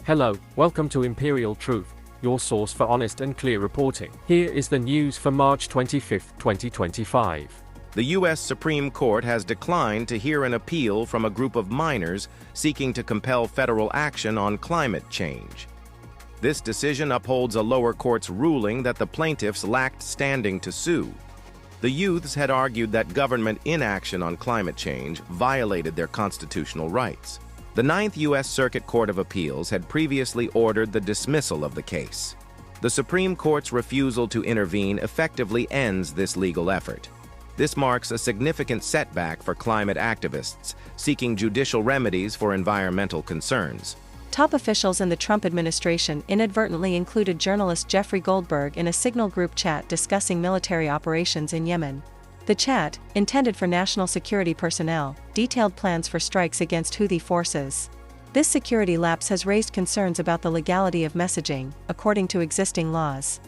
Hello, welcome to Imperial Truth, your source for honest and clear reporting. Here is the news for March 25, 2025. The U.S. Supreme Court has declined to hear an appeal from a group of miners seeking to compel federal action on climate change. This decision upholds a lower court's ruling that the plaintiffs lacked standing to sue. The youths had argued that government inaction on climate change violated their constitutional rights. The Ninth U.S. Circuit Court of Appeals had previously ordered the dismissal of the case. The Supreme Court's refusal to intervene effectively ends this legal effort. This marks a significant setback for climate activists seeking judicial remedies for environmental concerns. Top officials in the Trump administration inadvertently included journalist Jeffrey Goldberg in a Signal group chat discussing military operations in Yemen. The chat, intended for national security personnel, detailed plans for strikes against Houthi forces. This security lapse has raised concerns about the legality of messaging, according to existing laws.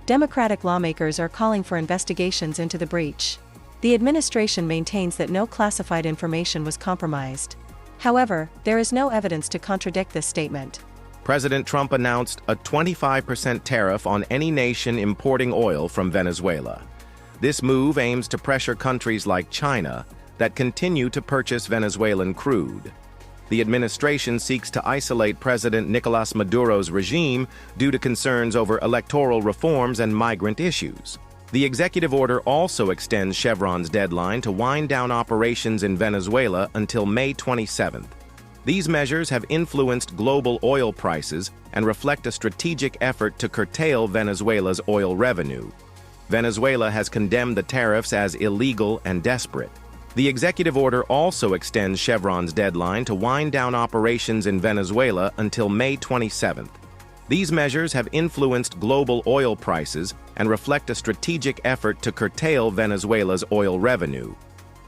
Democratic lawmakers are calling for investigations into the breach. The administration maintains that no classified information was compromised. However, there is no evidence to contradict this statement. President Trump announced a 25% tariff on any nation importing oil from Venezuela. This move aims to pressure countries like China that continue to purchase Venezuelan crude. The administration seeks to isolate President Nicolas Maduro's regime due to concerns over electoral reforms and migrant issues. The executive order also extends Chevron's deadline to wind down operations in Venezuela until May 27th. These measures have influenced global oil prices and reflect a strategic effort to curtail Venezuela's oil revenue. Venezuela has condemned the tariffs as illegal and desperate. The executive order also extends Chevron's deadline to wind down operations in Venezuela until May 27th. These measures have influenced global oil prices and reflect a strategic effort to curtail Venezuela's oil revenue.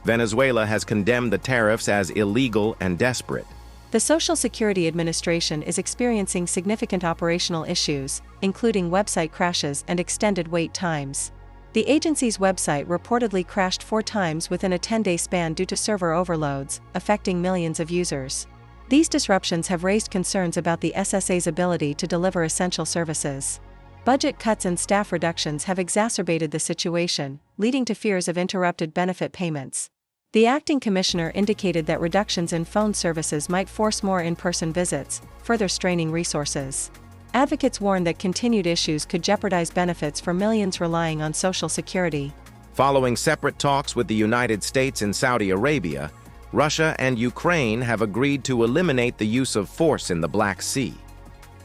Venezuela has condemned the tariffs as illegal and desperate. The Social Security Administration is experiencing significant operational issues, including website crashes and extended wait times. The agency's website reportedly crashed 4 times within a 10-day span due to server overloads, affecting millions of users. These disruptions have raised concerns about the SSA's ability to deliver essential services. Budget cuts and staff reductions have exacerbated the situation, leading to fears of interrupted benefit payments. The acting commissioner indicated that reductions in phone services might force more in-person visits, further straining resources. Advocates warn that continued issues could jeopardize benefits for millions relying on Social Security. Following separate talks with the United States and Saudi Arabia, Russia and Ukraine have agreed to eliminate the use of force in the Black Sea.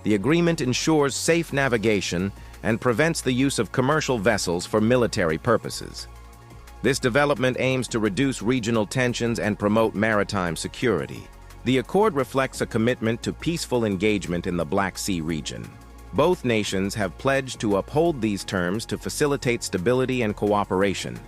The agreement ensures safe navigation and prevents the use of commercial vessels for military purposes. This development aims to reduce regional tensions and promote maritime security. The accord reflects a commitment to peaceful engagement in the Black Sea region. Both nations have pledged to uphold these terms to facilitate stability and cooperation.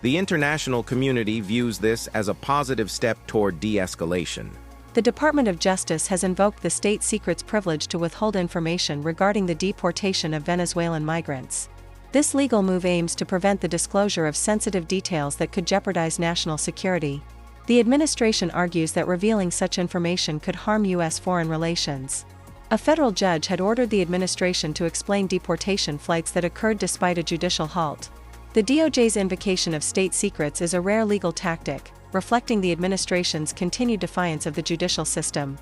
The international community views this as a positive step toward de-escalation. The Department of Justice has invoked the state secret's privilege to withhold information regarding the deportation of Venezuelan migrants. This legal move aims to prevent the disclosure of sensitive details that could jeopardize national security. The administration argues that revealing such information could harm U.S. foreign relations. A federal judge had ordered the administration to explain deportation flights that occurred despite a judicial halt. The DOJ's invocation of state secrets is a rare legal tactic, reflecting the administration's continued defiance of the judicial system.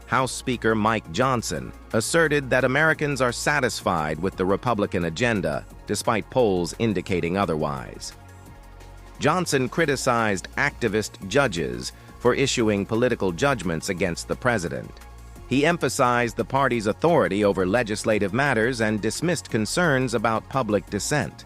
House Speaker Mike Johnson asserted that Americans are satisfied with the Republican agenda, despite polls indicating otherwise. Johnson criticized activist judges for issuing political judgments against the president. He emphasized the party's authority over legislative matters and dismissed concerns about public dissent.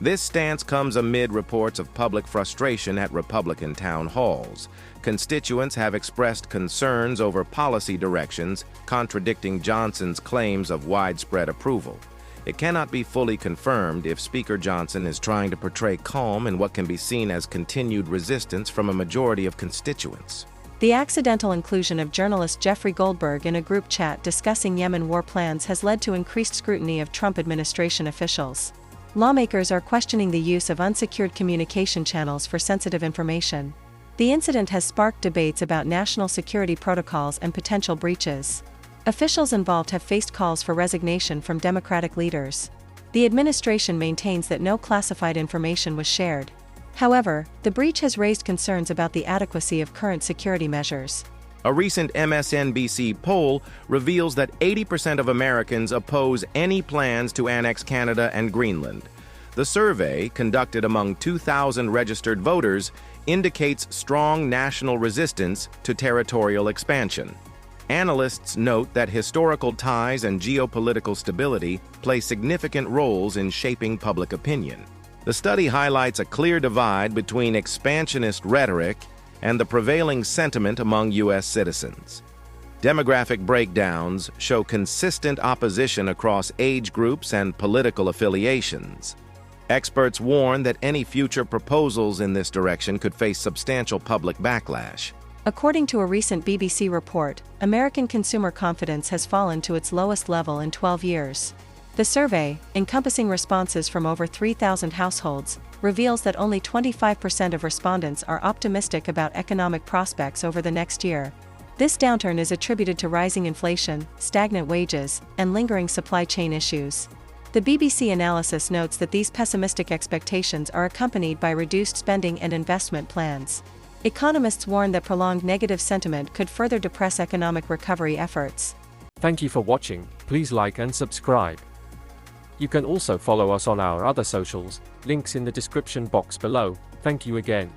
This stance comes amid reports of public frustration at Republican town halls. Constituents have expressed concerns over policy directions, contradicting Johnson's claims of widespread approval. It cannot be fully confirmed if Speaker Johnson is trying to portray calm in what can be seen as continued resistance from a majority of constituents. The accidental inclusion of journalist Jeffrey Goldberg in a group chat discussing Yemen war plans has led to increased scrutiny of Trump administration officials. Lawmakers are questioning the use of unsecured communication channels for sensitive information. The incident has sparked debates about national security protocols and potential breaches. Officials involved have faced calls for resignation from Democratic leaders. The administration maintains that no classified information was shared. However, the breach has raised concerns about the adequacy of current security measures. A recent MSNBC poll reveals that 80% of Americans oppose any plans to annex Canada and Greenland. The survey, conducted among 2,000 registered voters, indicates strong national resistance to territorial expansion. Analysts note that historical ties and geopolitical stability play significant roles in shaping public opinion. The study highlights a clear divide between expansionist rhetoric and the prevailing sentiment among U.S. citizens. Demographic breakdowns show consistent opposition across age groups and political affiliations. Experts warn that any future proposals in this direction could face substantial public backlash. According to a recent BBC report, American consumer confidence has fallen to its lowest level in 12 years. The survey, encompassing responses from over 3,000 households, reveals that only 25% of respondents are optimistic about economic prospects over the next year. This downturn is attributed to rising inflation, stagnant wages, and lingering supply chain issues. The BBC analysis notes that these pessimistic expectations are accompanied by reduced spending and investment plans. Economists warn that prolonged negative sentiment could further depress economic recovery efforts. Thank you for watching. Please like and subscribe. You can also follow us on our other socials, links in the description box below. Thank you again.